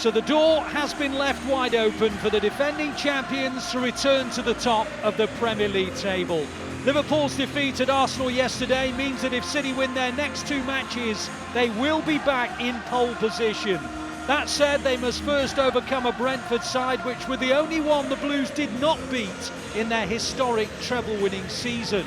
So the door has been left wide open for the defending champions to return to the top of the Premier League table. Liverpool's defeat at Arsenal yesterday means that if City win their next 2 matches, they will be back in pole position. That said, they must first overcome a Brentford side which were the only one the Blues did not beat in their historic treble-winning season.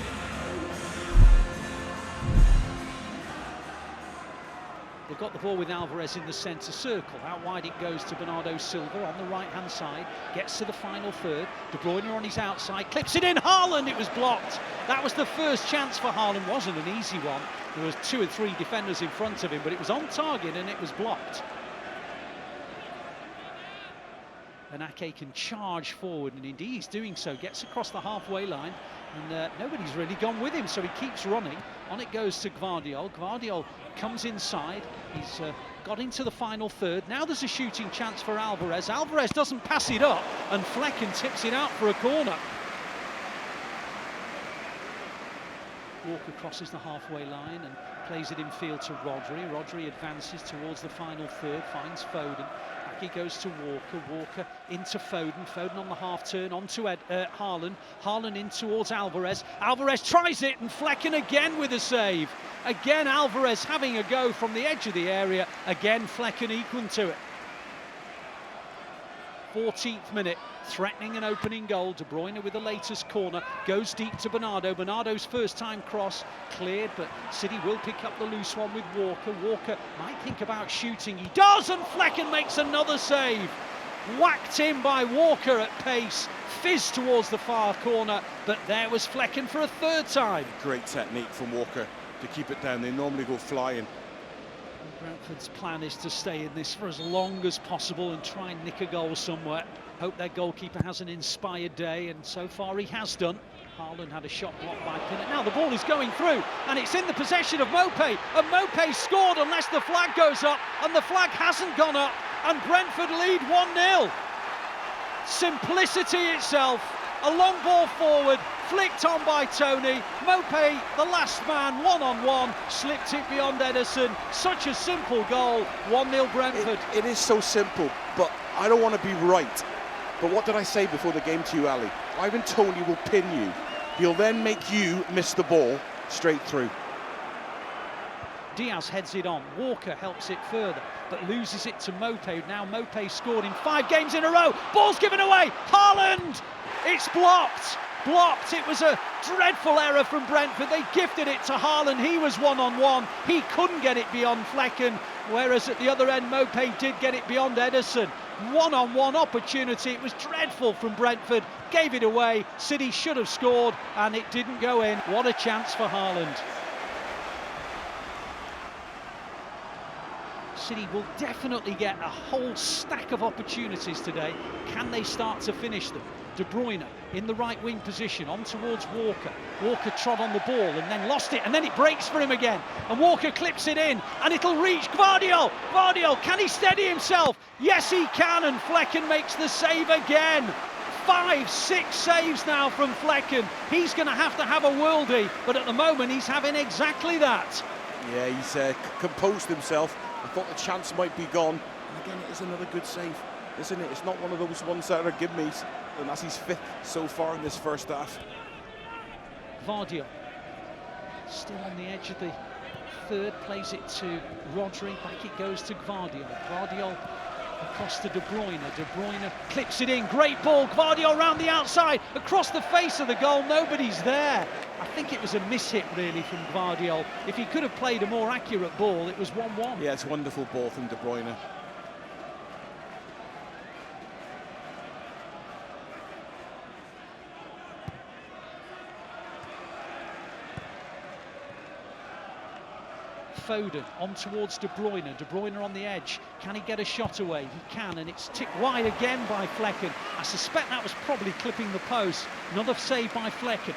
They've got the ball with Alvarez in the centre circle. Out wide it goes to Bernardo Silva on the right-hand side. Gets to the final third. De Bruyne on his outside. Clips it in. Haaland! It was blocked. That was the first chance for Haaland. Wasn't an easy one. There was 2 or 3 defenders in front of him, but it was on target and it was blocked. And Ake can charge forward, and indeed he's doing so. Gets across the halfway line, and nobody's really gone with him, so he keeps running. On it goes to Gvardiol. Gvardiol comes inside. He's got into the final third. Now there's a shooting chance for Alvarez. Alvarez doesn't pass it up, and Flecken tips it out for a corner. Walker crosses the halfway line and plays it in field to Rodri. Rodri advances towards the final third, finds Foden. Back he goes to Walker. Walker into Foden. Foden on the half turn, onto Haaland. Haaland in towards Alvarez. Alvarez tries it, and Flecken again with a save. Again Alvarez having a go from the edge of the area. Again Flecken equal to it. 14th minute, threatening an opening goal. De Bruyne with the latest corner, goes deep to Bernardo. Bernardo's first time cross, cleared, but City will pick up the loose one with Walker. Walker might think about shooting, he does, and Flecken makes another save. Whacked in by Walker at pace, fizzed towards the far corner, but there was Flecken for a third time. Great technique from Walker to keep it down. They normally go flying. Brentford's plan is to stay in this for as long as possible and try and nick a goal somewhere. Hope their goalkeeper has an inspired day, and so far he has done. Haaland had a shot blocked by Pinnock. Now the ball is going through, and it's in the possession of Maupay. And Maupay scored unless the flag goes up, and the flag hasn't gone up, and Brentford lead 1-0. Simplicity itself. A long ball forward, flicked on by Tony. Maupay, the last man, one-on-one, slipped it beyond Ederson. Such a simple goal, 1-0 Brentford. It is so simple, but I don't want to be right. But what did I say before the game to you, Ali? Ivan Toney will pin you. He'll then make you miss the ball straight through. Diaz heads it on. Walker helps it further, but loses it to Maupay. Now Maupay scored in 5 games in a row. Ball's given away. Haaland! It's blocked. Blocked. It was a dreadful error from Brentford. They gifted it to Haaland. He was one-on-one. He couldn't get it beyond Flecken, whereas at the other end, Maupay did get it beyond Ederson. One-on-one opportunity. It was dreadful from Brentford. Gave it away. City should have scored, and it didn't go in. What a chance for Haaland. City will definitely get a whole stack of opportunities today. Can they start to finish them? De Bruyne in the right wing position, on towards Walker. Walker trod on the ball and then lost it, and then it breaks for him again. And Walker clips it in, and it'll reach Gvardiol. Gvardiol, can he steady himself? Yes, he can, and Flecken makes the save again. 5, 6 saves now from Flecken. He's going to have a worldie, but at the moment he's having exactly that. Yeah, he's composed himself. I thought the chance might be gone. And again, it is another good save, isn't it? It's not one of those ones that are give-me's, and that's his 5th so far in this first half. Gvardiol, still on the edge of the third, plays it to Rodri. Back it goes to Gvardiol. Gvardiol across to De Bruyne. De Bruyne clips it in. Great ball. Gvardiol round the outside, across the face of the goal. Nobody's there. I think it was a miss-hit really from Gvardiol. If he could have played a more accurate ball, it was 1-1. Yeah, it's a wonderful ball from De Bruyne. Foden on towards De Bruyne. De Bruyne on the edge. Can he get a shot away? He can, and it's tipped wide again by Flecken. I suspect that was probably clipping the post. Another save by Flecken.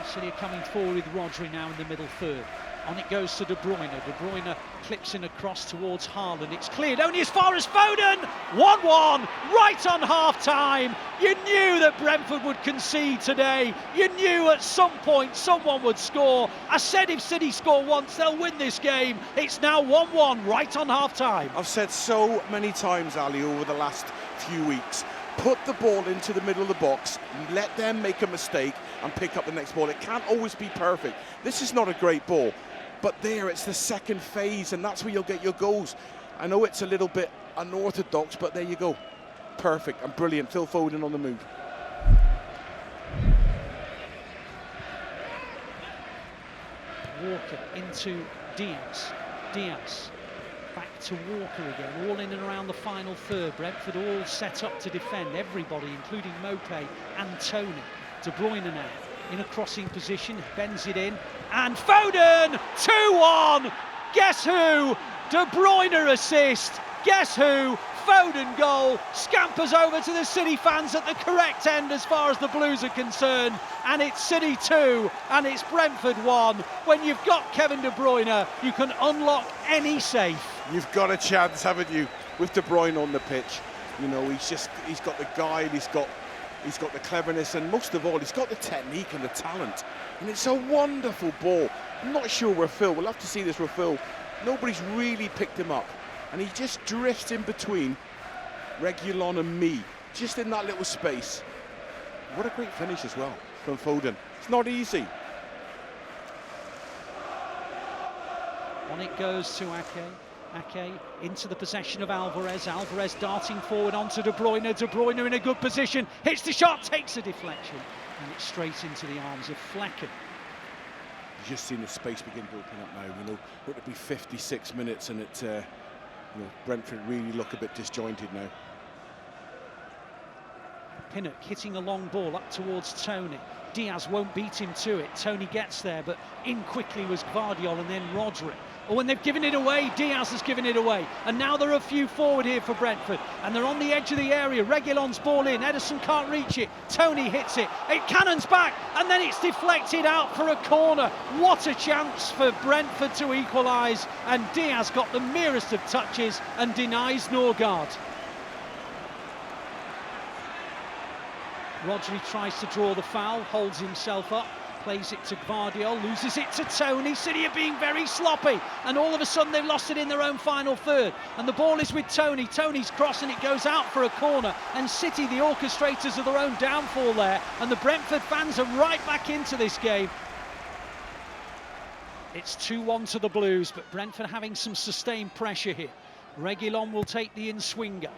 City are coming forward with Rodri now in the middle third. On it goes to De Bruyne. De Bruyne clips in across towards Haaland. It's cleared only as far as Foden. 1-1, right on half-time. You knew that Brentford would concede today. You knew at some point someone would score. I said if City score once, they'll win this game. It's now 1-1, right on half-time. I've said so many times, Ali, over the last few weeks, put the ball into the middle of the box, let them make a mistake and pick up the next ball. It can't always be perfect. This is not a great ball, but there, it's the second phase, and that's where you'll get your goals. I know it's a little bit unorthodox, but there you go. Perfect and brilliant. Phil Foden on the move. Walker into Diaz. Diaz back to Walker again, all in and around the final third. Brentford all set up to defend, everybody, including Maupay and Tony. De Bruyne now in a crossing position, bends it in, and Foden! 2-1! Guess who? De Bruyne assist. Guess who? Foden goal, scampers over to the City fans at the correct end as far as the Blues are concerned, and it's City 2 and it's Brentford 1. When you've got Kevin De Bruyne, you can unlock any safe. You've got a chance, haven't you, with De Bruyne on the pitch. You know, he's got the guile, he's got the cleverness, and most of all, he's got the technique and the talent. And it's a wonderful ball. I'm not sure where Phil, we'll have to see this with Phil. Nobody's really picked him up. And he just drifts in between Reguilon and me, just in that little space. What a great finish as well from Foden. It's not easy. On it goes to Ake. Ake into the possession of Alvarez. Alvarez darting forward onto De Bruyne. De Bruyne in a good position. Hits the shot, takes a deflection. And it's straight into the arms of Flecken. You've just seen the space begin to open up now. You know, it would be 56 minutes and it... you know, Brentford really look a bit disjointed now. Pinnock hitting a long ball up towards Tony. Diaz won't beat him to it. Tony gets there, but in quickly was Gvardiol and then Rodri. Oh, and they've given it away. Diaz has given it away. And now there are a few forward here for Brentford. And they're on the edge of the area. Reguilon's ball in. Ederson can't reach it. Tony hits it. It cannons back. And then it's deflected out for a corner. What a chance for Brentford to equalise. And Diaz got the merest of touches and denies Norgard. Rodri tries to draw the foul, holds himself up, plays it to Gvardiol, loses it to Tony. City are being very sloppy, and all of a sudden they've lost it in their own final third. And the ball is with Tony. Tony's cross and it goes out for a corner. And City, the orchestrators of their own downfall there. And the Brentford fans are right back into this game. It's 2-1 to the Blues, but Brentford having some sustained pressure here. Reguilon will take the in-swinger.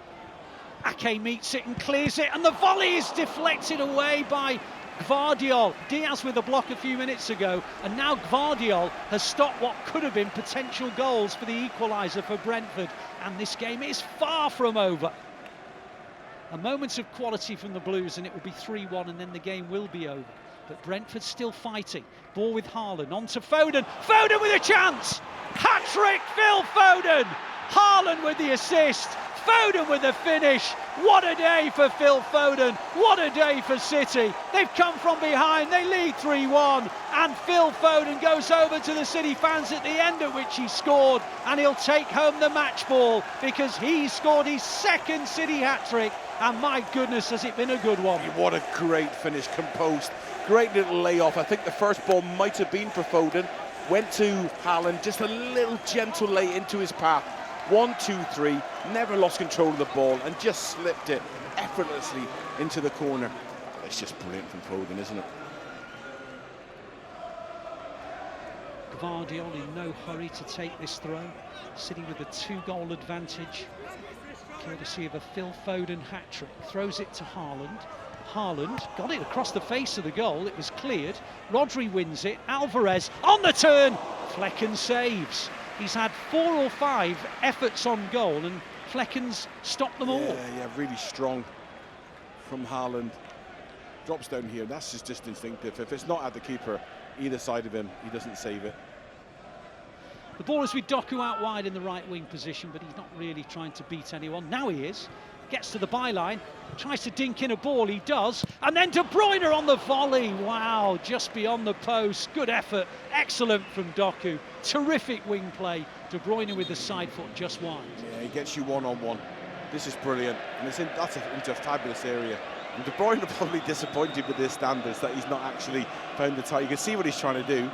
Ake meets it and clears it, and the volley is deflected away by Gvardiol. Diaz with a block a few minutes ago, and now Gvardiol has stopped what could have been potential goals for the equaliser for Brentford, and this game is far from over. A moment of quality from the Blues and it will be 3-1 and then the game will be over. But Brentford still fighting. Ball with Haaland, on to Foden. Foden with a chance! Hat-trick, Phil Foden! Haaland with the assist. Foden with the finish. What a day for Phil Foden. What a day for City. They've come from behind. They lead 3-1. And Phil Foden goes over to the City fans at the end at which he scored. And he'll take home the match ball because he scored his second City hat-trick. And my goodness, has it been a good one. What a great finish, composed. Great little layoff. I think the first ball might have been for Foden. Went to Haaland, just a little gentle lay into his path. 1, 2, 3, never lost control of the ball and just slipped it effortlessly into the corner. It's just brilliant from Foden, isn't it? Gvardiol in no hurry to take this throw. City with a 2-goal advantage, courtesy of a Phil Foden hat-trick. Throws it to Haaland. Haaland got it across the face of the goal. It was cleared. Rodri wins it. Alvarez on the turn. Flecken saves. He's had 4 or 5 efforts on goal and Flecken's stopped them all. Yeah, really strong from Haaland. Drops down here. That's just instinctive. If it's not at the keeper, either side of him, he doesn't save it. The ball is with Doku out wide in the right wing position, but he's not really trying to beat anyone. Now he is. gets to the byline, tries to dink in a ball, he does, and then De Bruyne on the volley. Wow, just beyond the post. Good effort, excellent from Doku. Terrific wing play. De Bruyne with the side foot just wide. Yeah, he gets you one-on-one. This is brilliant, and that's into a fabulous area. And De Bruyne are probably disappointed with his standards that he's not actually found the tie. You can see what he's trying to do.